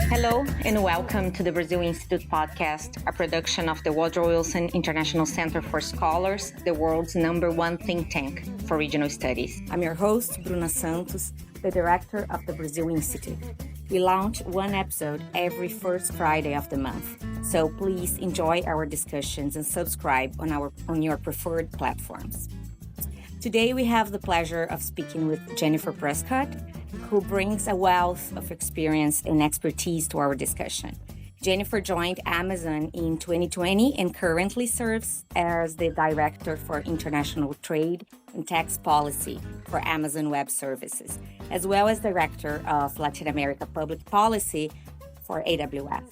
Hello and welcome to the Brazil Institute podcast, a production of the Woodrow Wilson International Center for Scholars, the world's #1 think tank for regional studies. I'm your host, Bruna Santos, the director of the Brazil Institute. We launch one episode every first Friday of the month, so please enjoy our discussions and subscribe on your preferred platforms. Today we have the pleasure of speaking with Jennifer Prescott, who brings a wealth of experience and expertise to our discussion. Jennifer joined Amazon in 2020 and currently serves as the Director for International Trade and Tax Policy for Amazon Web Services, as well as Director of Latin America Public Policy for AWS.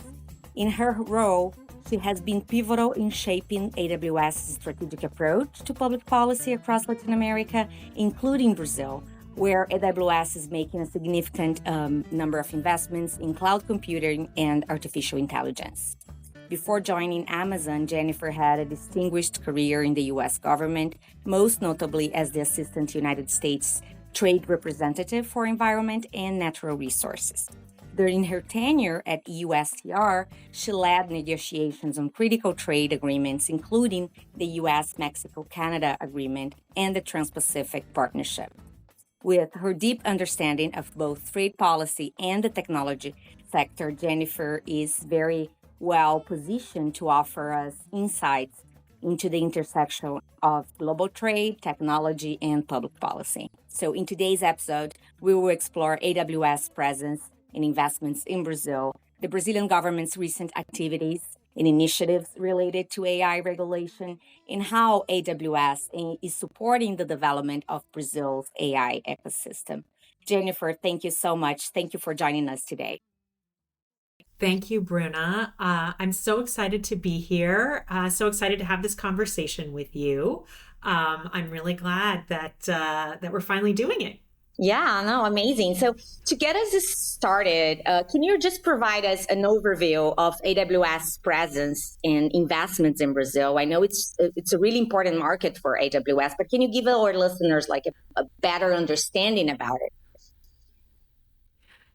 In her role, she has been pivotal in shaping AWS's strategic approach to public policy across Latin America, including Brazil, where AWS is making a significant number of investments in cloud computing and artificial intelligence. Before joining Amazon, Jennifer had a distinguished career in the U.S. government, most notably as the Assistant United States Trade Representative for Environment and Natural Resources. During her tenure at USTR, she led negotiations on critical trade agreements, including the U.S.-Mexico-Canada Agreement and the Trans-Pacific Partnership. With her deep understanding of both trade policy and the technology sector, Jennifer is very well positioned to offer us insights into the intersection of global trade, technology, and public policy. So in today's episode, we will explore AWS presence and investments in Brazil, the Brazilian government's recent activities and initiatives related to AI regulation, and how AWS is supporting the development of Brazil's AI ecosystem. Jennifer, thank you so much. Thank you for joining us today. Thank you, Bruna. I'm so excited to be here. So excited to have this conversation with you. I'm really glad that we're finally doing it. Yeah, no, amazing. So to get us started, can you just provide us an overview of AWS presence and investments in Brazil? I know it's a really important market for AWS, but can you give our listeners like a better understanding about it?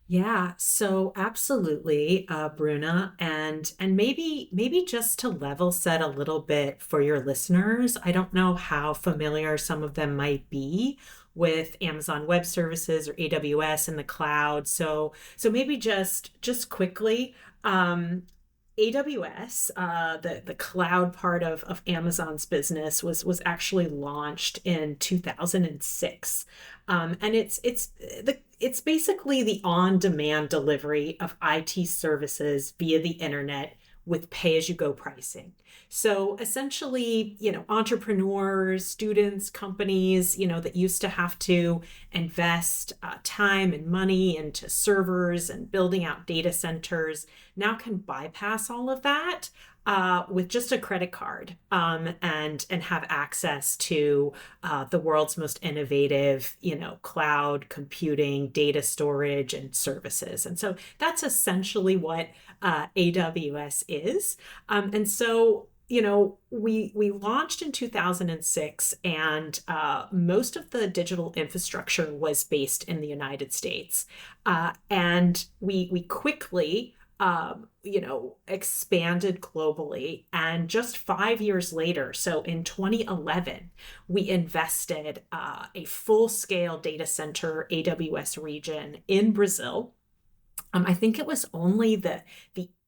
Yeah, so absolutely, Bruna, and maybe just to level set a little bit for your listeners. I don't know how familiar some of them might be with Amazon Web Services or AWS in the cloud. So maybe just quickly, AWS, the cloud part of Amazon's business was actually launched in 2006, and it's basically the on-demand delivery of IT services via the internet with pay-as-you-go pricing. So essentially, entrepreneurs, students, companies, that used to have to invest time and money into servers and building out data centers now can bypass all of that with just a credit card and have access to the world's most innovative, cloud computing, data storage, and services. And so that's essentially what AWS is. And so we launched in 2006, and most of the digital infrastructure was based in the United States. And we quickly expanded globally. And just 5 years later, so in 2011, we invested a full-scale data center AWS region in Brazil. I think it was only the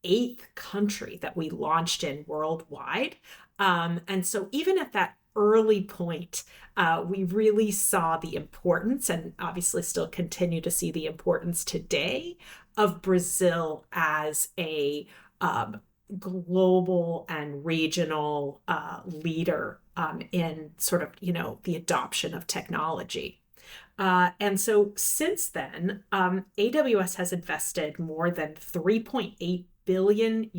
8th country that we launched in worldwide. And so even at that early point, we really saw the importance, and obviously still continue to see the importance today, of Brazil as a global and regional leader in sort of, the adoption of technology. And so since then, AWS has invested more than $3.8 billion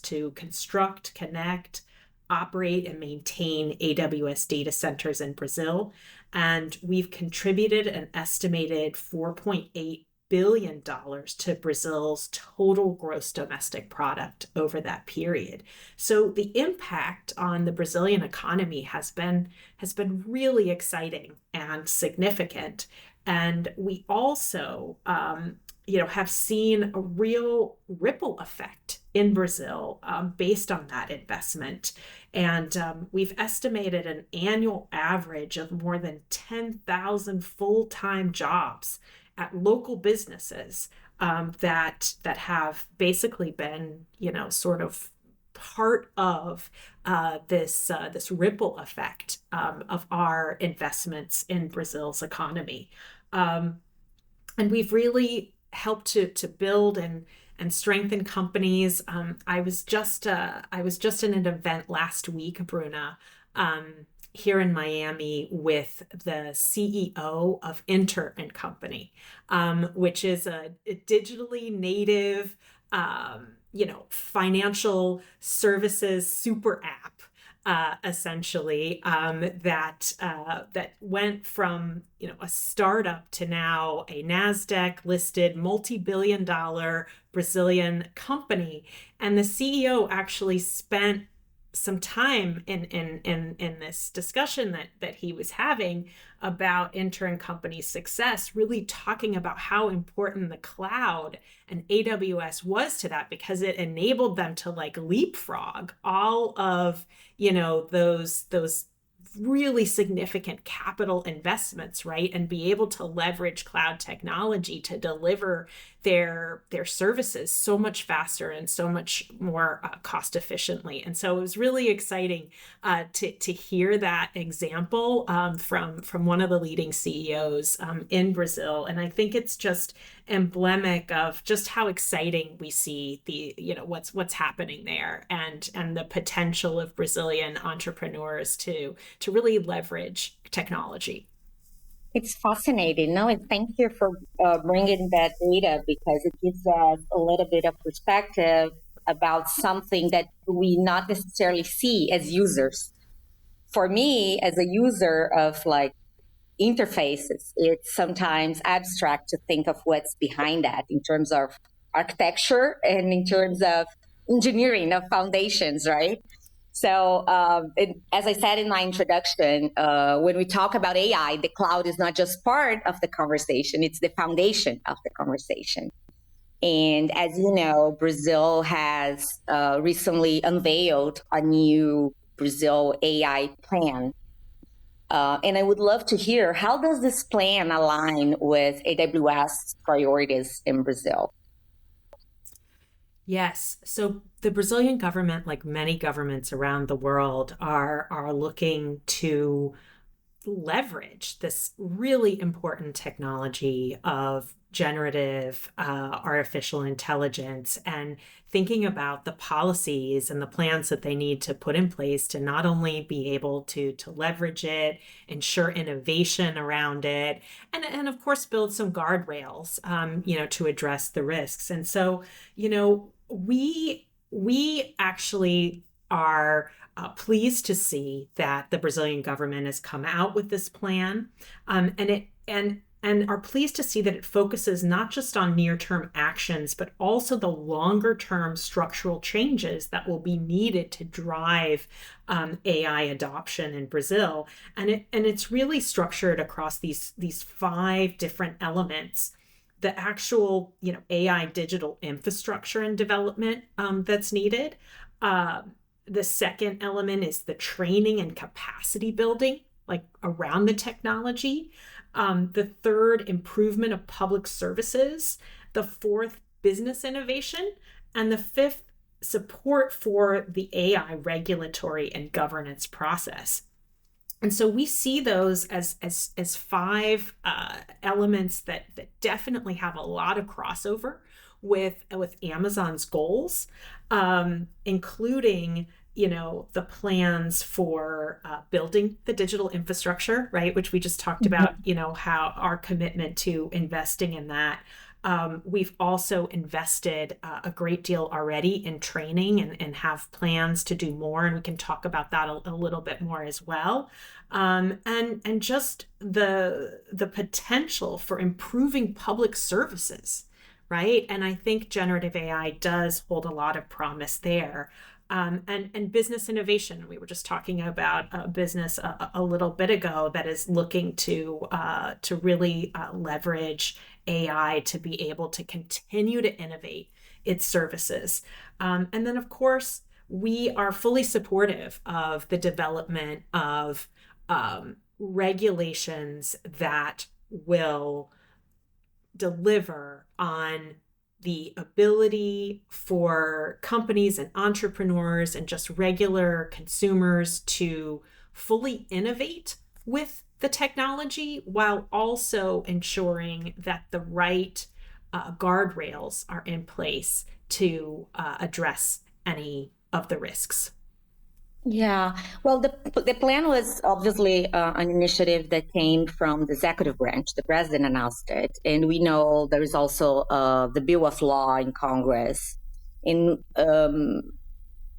to construct, connect, operate, and maintain AWS data centers in Brazil. And we've contributed an estimated $4.8 billion to Brazil's total gross domestic product over that period. So the impact on the Brazilian economy has been really exciting and significant. And we also, have seen a real ripple effect in Brazil based on that investment. And we've estimated an annual average of more than 10,000 full-time jobs at local businesses that have basically been, sort of part of this ripple effect of our investments in Brazil's economy. And we've really helped to build and strengthen companies. I was just in an event last week, Bruna, here in Miami with the CEO of Inter and Company, which is a digitally native, financial services super app. Essentially, that went from a startup to now a Nasdaq listed multi-billion-dollar Brazilian company, and the CEO actually spent some time in this discussion that he was having about Inter and Company's success, really talking about how important the cloud and AWS was to that, because it enabled them to leapfrog all of those really significant capital investments, right? And be able to leverage cloud technology to deliver their services so much faster and so much more cost efficiently. And so it was really exciting to hear that example from one of the leading CEOs in Brazil. And I think it's just emblematic of just how exciting we see what's happening there, and the potential of Brazilian entrepreneurs to really leverage technology. It's fascinating. No, and thank you for bringing that data, because it gives us a little bit of perspective about something that we not necessarily see as users. For me, as a user of interfaces, it's sometimes abstract to think of what's behind that in terms of architecture and in terms of engineering of foundations, right? So, as I said in my introduction, when we talk about AI, the cloud is not just part of the conversation, it's the foundation of the conversation. And as you know, Brazil has recently unveiled a new Brazil AI plan. And I would love to hear, how does this plan align with AWS priorities in Brazil? Yes. So the Brazilian government, like many governments around the world, are looking to leverage this really important technology of generative artificial intelligence, and thinking about the policies and the plans that they need to put in place to not only be able to leverage it, ensure innovation around it, and of course build some guardrails to address the risks. And so we actually are pleased to see that the Brazilian government has come out with this plan, and are pleased to see that it focuses not just on near-term actions, but also the longer-term structural changes that will be needed to drive AI adoption in Brazil. And it's really structured across these 5 different elements. The actual AI digital infrastructure and development that's needed. The second element is the training and capacity building, around the technology. The third, improvement of public services. The fourth, business innovation. And the fifth, support for the AI regulatory and governance process. And so we see those as 5 elements that definitely have a lot of crossover with Amazon's goals, including the plans for building the digital infrastructure, right, which we just talked about, how our commitment to investing in that. We've also invested a great deal already in training, and have plans to do more, and we can talk about that a little bit more as well. And just the potential for improving public services, right? And I think generative AI does hold a lot of promise there. and business innovation. We were just talking about a business a little bit ago that is looking to really leverage AI to be able to continue to innovate its services. And then, of course, we are fully supportive of the development of regulations that will deliver on the ability for companies and entrepreneurs and just regular consumers to fully innovate with the technology while also ensuring that the right guardrails are in place to address any of the risks. Yeah, well, the plan was obviously an initiative that came from the executive branch. The president announced it, and we know there is also the bill of law in Congress. And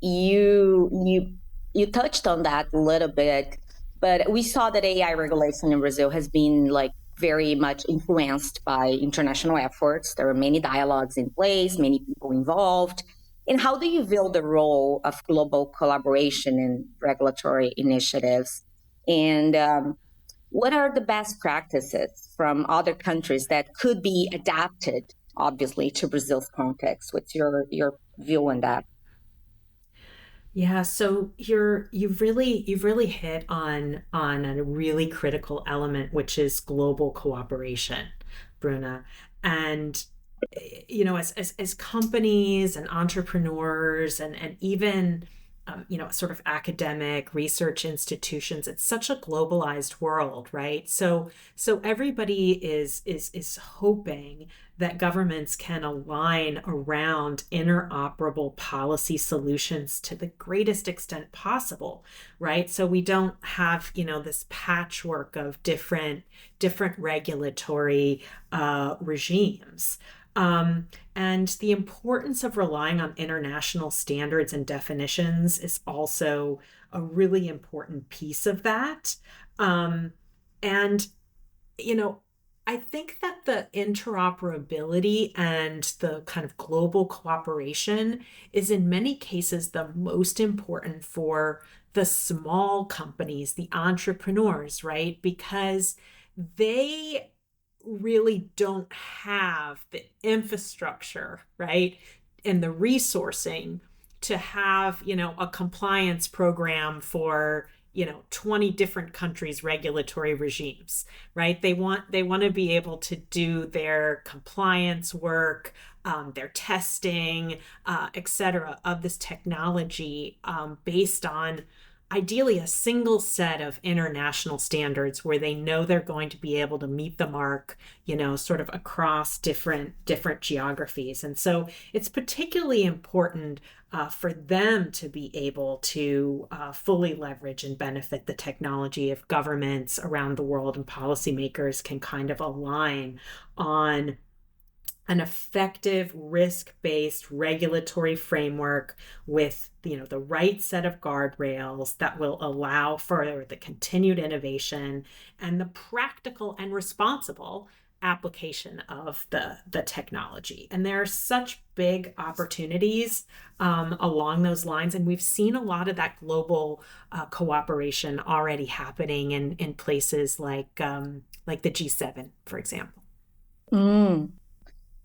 you touched on that a little bit, but we saw that AI regulation in Brazil has been like very much influenced by international efforts. There are many dialogues in place, many people involved. And how do you view the role of global collaboration in regulatory initiatives? And what are the best practices from other countries that could be adapted, obviously, to Brazil's context? What's your view on that? Yeah, so you've really hit on a really critical element, which is global cooperation, Bruna. And as companies and entrepreneurs and even sort of academic research institutions, it's such a globalized world, right? So everybody is hoping that governments can align around interoperable policy solutions to the greatest extent possible, right? So we don't have, this patchwork of different regulatory regimes. And the importance of relying on international standards and definitions is also a really important piece of that. And, I think that the interoperability and the kind of global cooperation is in many cases the most important for the small companies, the entrepreneurs, right? Because they really don't have the infrastructure, right? And the resourcing to have, a compliance program for, 20 different countries' regulatory regimes, right? They want to be able to do their compliance work, their testing, et cetera, of this technology based on ideally a single set of international standards where they know they're going to be able to meet the mark, sort of across different geographies. And so it's particularly important for them to be able to fully leverage and benefit the technology if governments around the world and policymakers can kind of align on an effective risk-based regulatory framework with the right set of guardrails that will allow for the continued innovation and the practical and responsible application of the technology. And there are such big opportunities along those lines, and we've seen a lot of that global cooperation already happening in places like the G7, for example. Mm.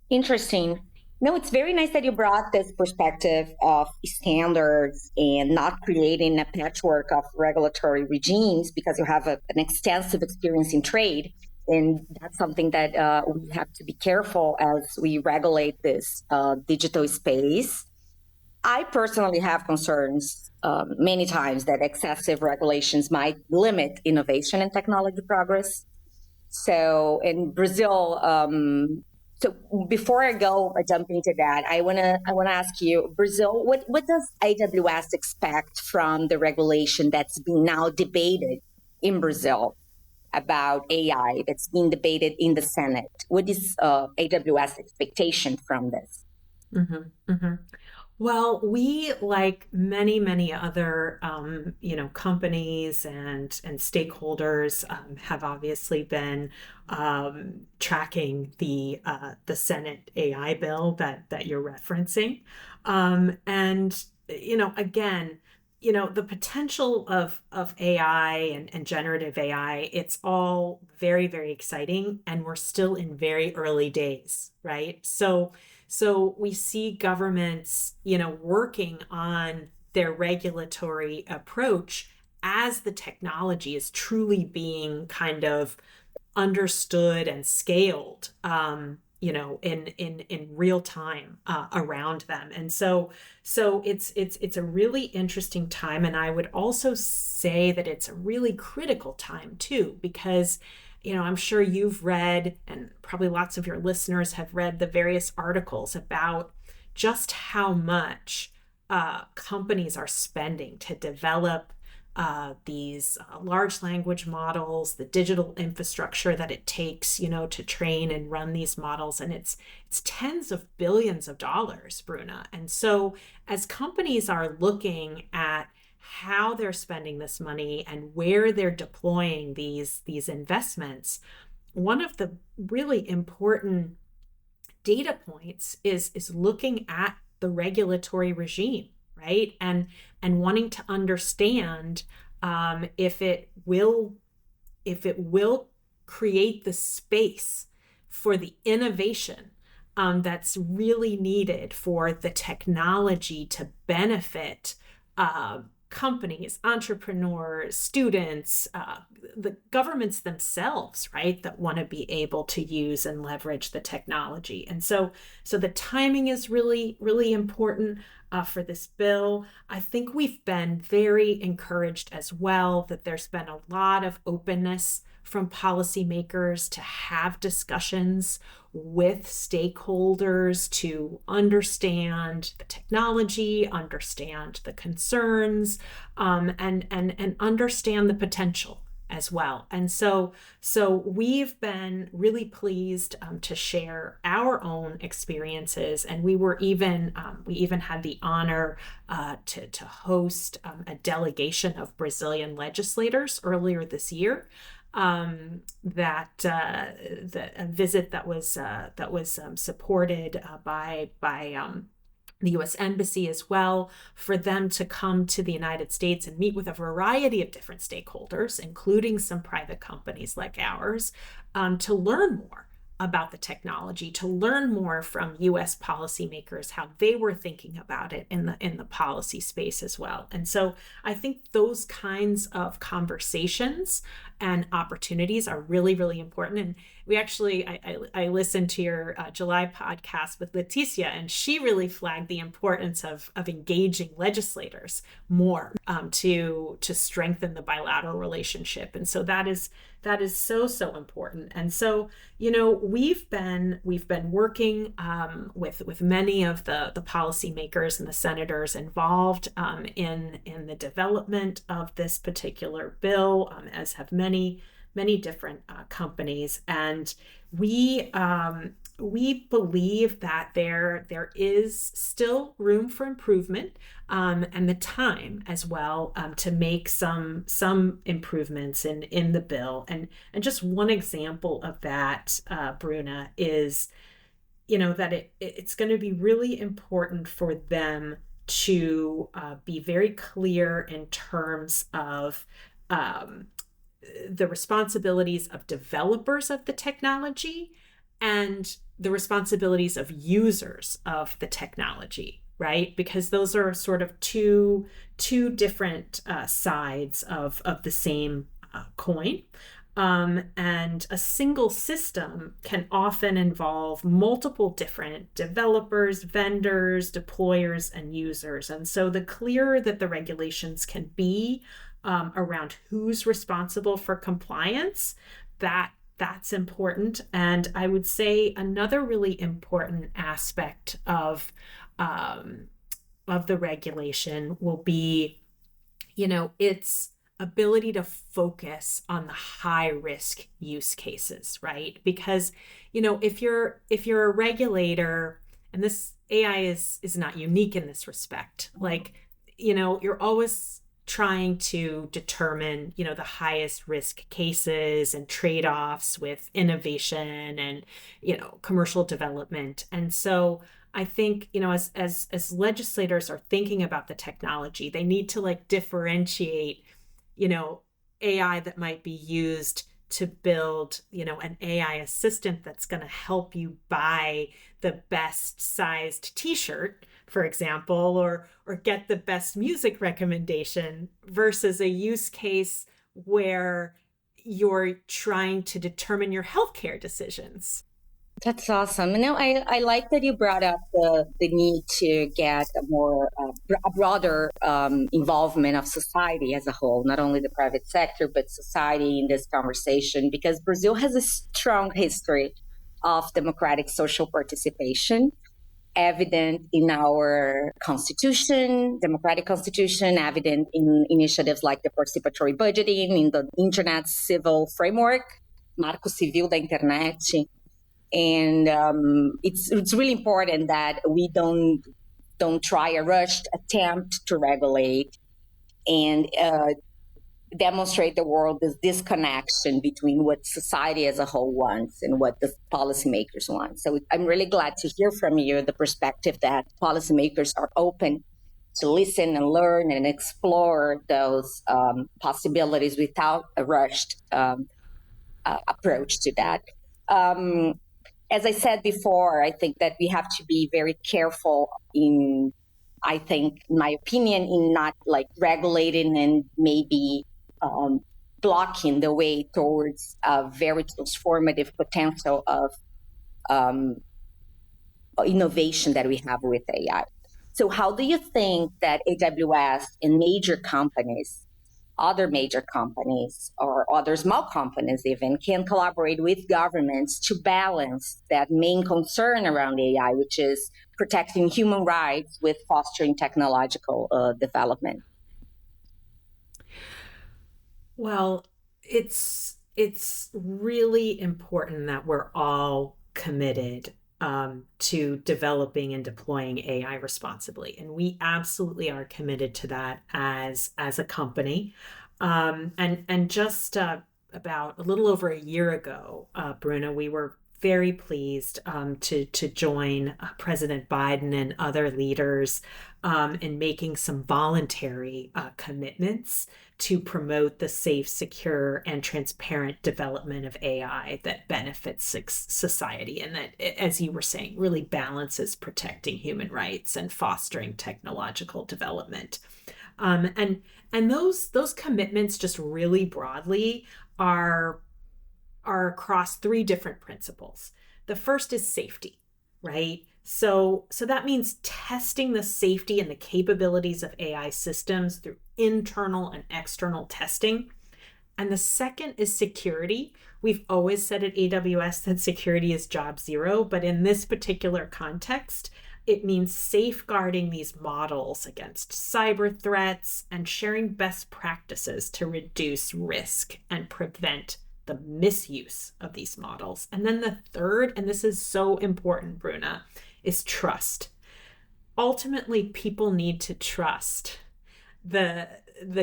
Interesting. No, it's very nice that you brought this perspective of standards and not creating a patchwork of regulatory regimes because you have an extensive experience in trade. And that's something that we have to be careful as we regulate this digital space. I personally have concerns many times that excessive regulations might limit innovation and technology progress. So in Brazil, so before I jump into that, I wanna ask you, Brazil, what does AWS expect from the regulation that's being now debated in Brazil about AI that's being debated in the Senate? What is AWS expectation from this? Mhm, mhm. Well, we, like many other, companies and stakeholders, have obviously been tracking the Senate AI bill that you're referencing, and again, the potential of AI and generative AI, it's all very, very exciting, and we're still in very early days, right? So we see governments, working on their regulatory approach as the technology is truly being kind of understood and scaled, in real time around them. And so it's a really interesting time, and I would also say that it's a really critical time too, because I'm sure you've read, and probably lots of your listeners have read, the various articles about just how much companies are spending to develop these large language models, the digital infrastructure that it takes, to train and run these models. And it's tens of billions of dollars, Bruna. And so as companies are looking at how they're spending this money and where they're deploying these investments, one of the really important data points is looking at the regulatory regime, right? And wanting to understand if it will create the space for the innovation that's really needed for the technology to benefit companies, entrepreneurs, students, the governments themselves, right, that want to be able to use and leverage the technology. And so the timing is really, really important for this bill. I think we've been very encouraged as well that there's been a lot of openness from policymakers to have discussions with stakeholders to understand the technology, understand the concerns, and understand the potential as well. And so we've been really pleased to share our own experiences, and we even had the honor to host a delegation of Brazilian legislators earlier this year. A visit that was supported by the U.S. Embassy as well, for them to come to the United States and meet with a variety of different stakeholders, including some private companies like ours, to learn more about the technology, to learn more from U.S. policymakers, how they were thinking about it in the policy space as well. And so I think those kinds of conversations and opportunities are really, really important. And we actually, I listened to your July podcast with Leticia, and she really flagged the importance of engaging legislators more to strengthen the bilateral relationship. And so that is so important. And so we've been working with many of the policymakers and the senators involved in the development of this particular bill, as have many different companies. And we believe that there is still room for improvement, and the time as well to make some improvements in the bill. And just one example of that, Bruna, is that it's going to be really important for them to be very clear in terms of the responsibilities of developers of the technology and the responsibilities of users of the technology, right? Because those are sort of two different sides of the same coin. And a single system can often involve multiple different developers, vendors, deployers, and users. And so the clearer that the regulations can be around who's responsible for compliance, that's important. And I would say another really important aspect of the regulation will be, its ability to focus on the high risk use cases, right? Because, if you're a regulator, and this AI is not unique in this respect, like, you're always trying to determine, the highest risk cases and trade-offs with innovation and, commercial development. And so I think, as legislators are thinking about the technology, they need to like differentiate, AI that might be used to build, an AI assistant that's going to help you buy the best sized t-shirt, for example, or get the best music recommendation versus a use case where you're trying to determine your healthcare decisions. That's awesome. I like that you brought up the need to get a more a broader involvement of society as a whole, not only the private sector, but society in this conversation, because Brazil has a strong history of democratic social participation, evident in our constitution, democratic constitution, evident in initiatives like the participatory budgeting, in the internet civil framework, Marco Civil da Internet. And it's really important that we don't try a rushed attempt to regulate and demonstrate the world this disconnection between what society as a whole wants and what the policymakers want. So I'm really glad to hear from you the perspective that policymakers are open to listen and learn and explore those possibilities without a rushed approach to that. As I said before, I think that we have to be very careful in my opinion, in not like regulating and maybe blocking the way towards a very transformative potential of innovation that we have with AI. So how do you think that AWS and other major companies or other small companies even can collaborate with governments to balance that main concern around AI, which is protecting human rights with fostering technological development? Well, it's really important that we're all committed to developing and deploying AI responsibly, and we absolutely are committed to that as a company. And just about a little over a year ago, Bruna, we were very pleased to join President Biden and other leaders in making some voluntary commitments to promote the safe, secure, and transparent development of AI that benefits society and that, as you were saying, really balances protecting human rights and fostering technological development. And those commitments, just really broadly, are across three different principles. The first is safety, right? So that means testing the safety and the capabilities of AI systems through internal and external testing. And the second is security. We've always said at AWS that security is job zero, but in this particular context, it means safeguarding these models against cyber threats and sharing best practices to reduce risk and prevent the misuse of these models. And then the third, and this is so important, Bruna, is trust. Ultimately, people need to trust the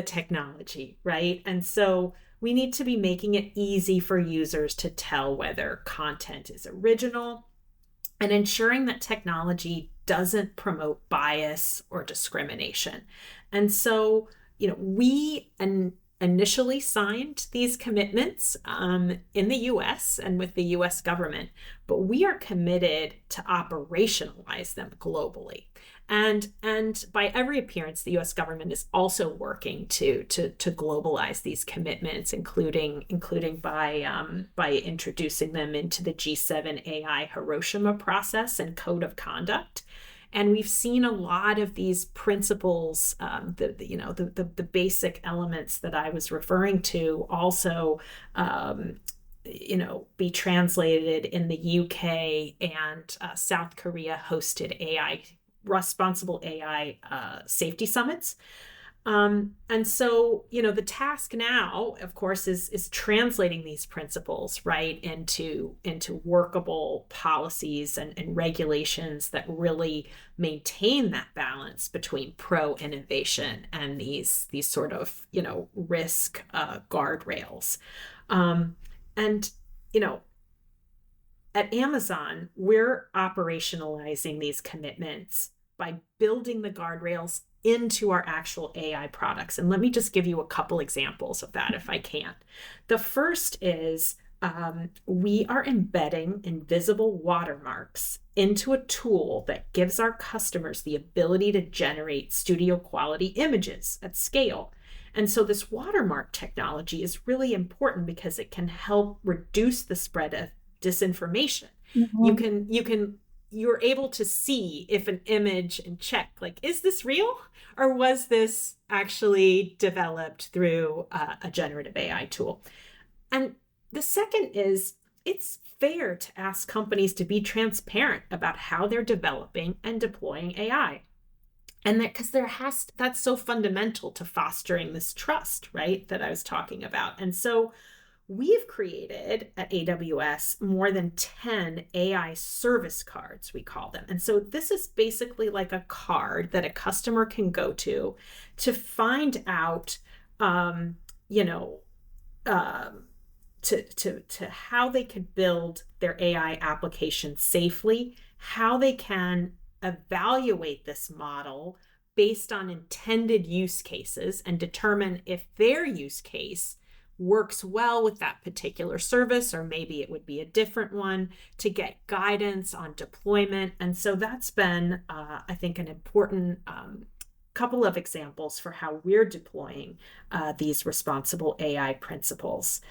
technology, right? And so we need to be making it easy for users to tell whether content is original and ensuring that technology doesn't promote bias or discrimination. And so, we initially signed these commitments in the US and with the US government, but we are committed to operationalize them globally. And by every appearance, the US government is also working to globalize these commitments, including by introducing them into the G7 AI Hiroshima process and code of conduct. And we've seen a lot of these principles, the basic elements that I was referring to, also, be translated in the UK and South Korea hosted responsible AI safety summits. And so, the task now, of course, is translating these principles right into workable policies and regulations that really maintain that balance between pro innovation and these sort of, guardrails. And at Amazon, we're operationalizing these commitments by building the guardrails into our actual AI products. And let me just give you a couple examples of that if I can. The first is we are embedding invisible watermarks into a tool that gives our customers the ability to generate studio quality images at scale. And so this watermark technology is really important because it can help reduce the spread of disinformation. You're able to see if an image and check, like, is this real or was this actually developed through a generative AI tool? And the second is it's fair to ask companies to be transparent about how they're developing and deploying AI. And that because that's so fundamental to fostering this trust, right, that I was talking about. And so we've created at AWS more than 10 AI service cards, we call them. And so this is basically like a card that a customer can go to find out, you know, to how they could build their AI application safely, how they can evaluate this model based on intended use cases and determine if their use case works well with that particular service, or maybe it would be a different one, to get guidance on deployment. And so that's been, I think, an important couple of examples for how we're deploying these responsible AI principles.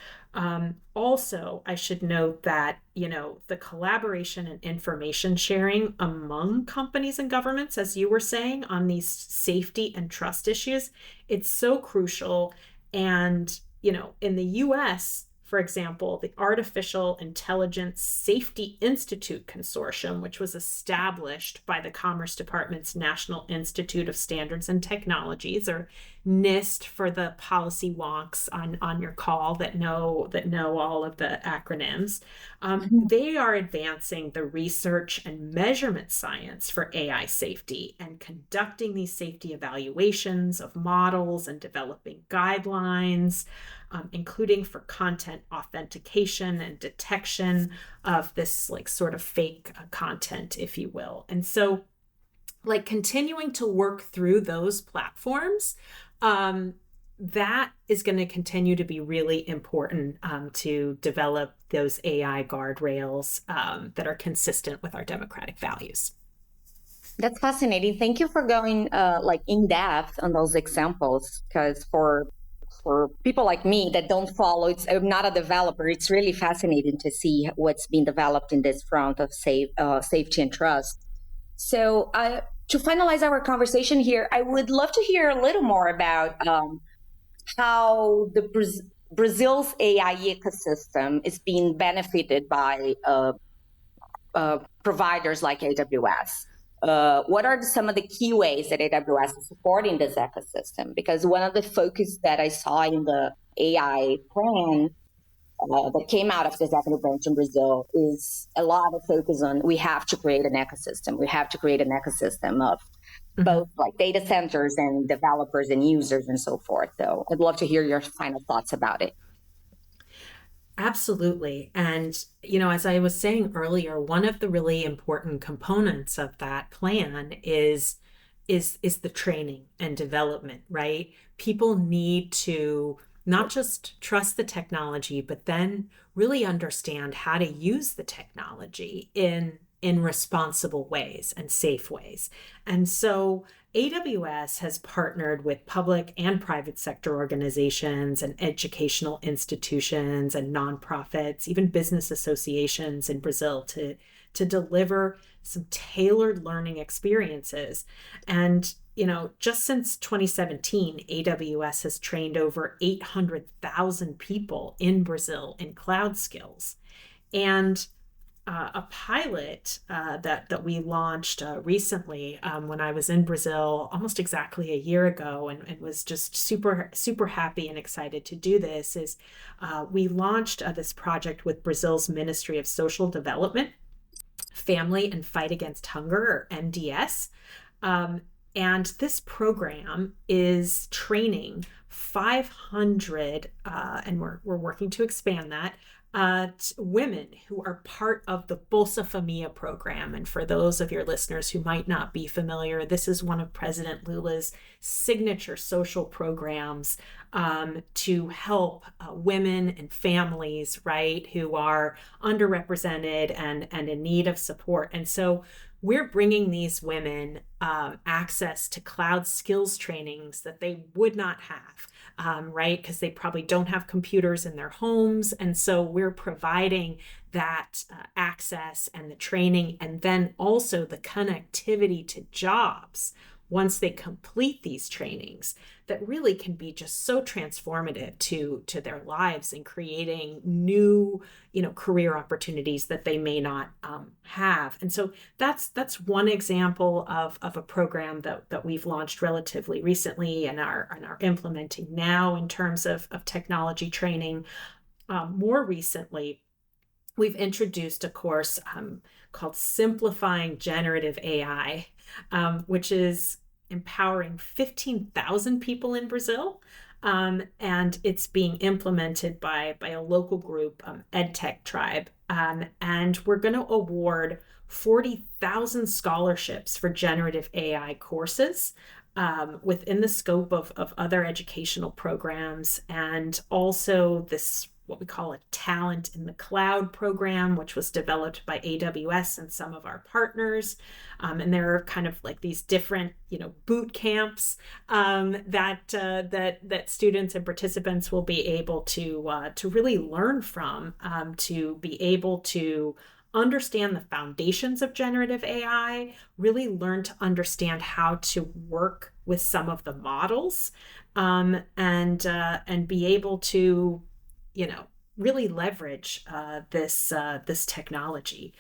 Also, I should note that, you know, the collaboration and information sharing among companies and governments, as you were saying, on these safety and trust issues, it's so crucial. And, you know, in the US, for example, the Artificial Intelligence Safety Institute Consortium, which was established by the Commerce Department's National Institute of Standards and Technologies, or NIST for the policy wonks on your call that know all of the acronyms. They are advancing the research and measurement science for AI safety and conducting these safety evaluations of models and developing guidelines, including for content authentication and detection of this like sort of fake content, if you will. And so like continuing to work through those platforms, that is going to continue to be really important to develop those AI guardrails that are consistent with our democratic values. That's fascinating. Thank you for going like in depth on those examples, because for people like me that don't follow, I'm not a developer, it's really fascinating to see what's being developed in this front of safety and trust. So to finalize our conversation here, I would love to hear a little more about how Brazil's AI ecosystem is being benefited by providers like AWS. What are some of the key ways that AWS is supporting this ecosystem? Because one of the focus that I saw in the AI plan that came out of the executive branch in Brazil is a lot of focus on we have to create an ecosystem. We have to create an ecosystem of both like data centers and developers and users and so forth. So I'd love to hear your final thoughts about it. Absolutely. And, you know, as I was saying earlier, one of the really important components of that plan is the training and development, right? People need to not just trust the technology, but then really understand how to use the technology in responsible ways and safe ways. And so AWS has partnered with public and private sector organizations and educational institutions and nonprofits, even business associations in Brazil to deliver some tailored learning experiences. And, you know, just since 2017, AWS has trained over 800,000 people in Brazil in cloud skills. And a pilot that we launched recently when I was in Brazil almost exactly a year ago, and was just super happy and excited to do this, is we launched this project with Brazil's Ministry of Social Development, Family and Fight Against Hunger, or MDS. And this program is training 500, and we're working to expand that, women who are part of the Bolsa Familia program. And for those of your listeners who might not be familiar, this is one of President Lula's signature social programs to help women and families, right, who are underrepresented and in need of support. And so we're bringing these women access to cloud skills trainings that they would not have. Right? Because they probably don't have computers in their homes. And so we're providing that access and the training, and then also the connectivity to jobs once they complete these trainings that really can be just so transformative to their lives and creating new, career opportunities that they may not have. And so that's one example of a program that we've launched relatively recently and are implementing now in terms of technology training. More recently, we've introduced a course called Simplifying Generative AI, which is empowering 15,000 people in Brazil. And it's being implemented by a local group, EdTech Tribe. And we're going to award 40,000 scholarships for generative AI courses within the scope of other educational programs, and also this what we call a Talent in the Cloud program, which was developed by AWS and some of our partners. And there are kind of like these different, boot camps that students and participants will be able to really learn from, to be able to understand the foundations of generative AI, really learn to understand how to work with some of the models, and be able to really leverage this technology.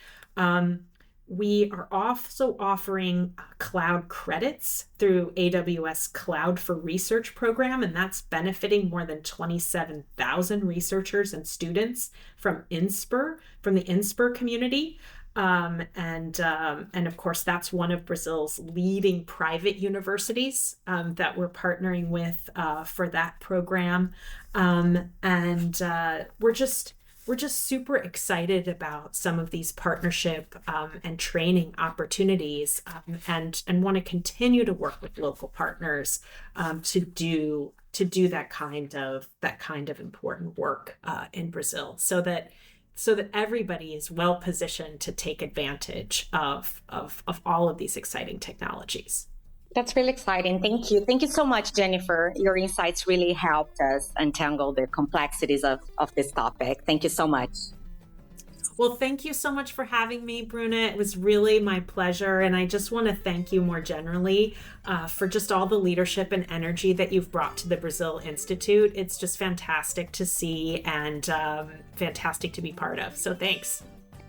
We are also offering cloud credits through AWS Cloud for Research program, and that's benefiting more than 27,000 researchers and students from the INSPIR community. And of course, that's one of Brazil's leading private universities that we're partnering with for that program. And we're just super excited about some of these partnership and training opportunities, and want to continue to work with local partners to do that kind of important work in Brazil, so that everybody is well positioned to take advantage of all of these exciting technologies. That's really exciting. Thank you. Thank you so much, Jennifer. Your insights really helped us untangle the complexities of this topic. Thank you so much. Well, thank you so much for having me, Bruna. It was really my pleasure. And I just want to thank you more generally for just all the leadership and energy that you've brought to the Brazil Institute. It's just fantastic to see and fantastic to be part of. So thanks.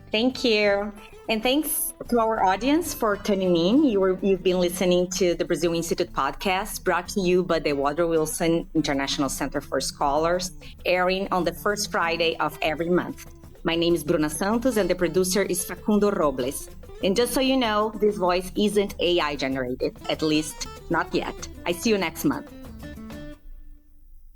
Thank you. And thanks to our audience for tuning in. You've been listening to the Brazil Institute podcast, brought to you by the Woodrow Wilson International Center for Scholars, airing on the first Friday of every month. My name is Bruna Santos, and the producer is Facundo Robles. And just so you know, this voice isn't AI generated, at least not yet. I see you next month.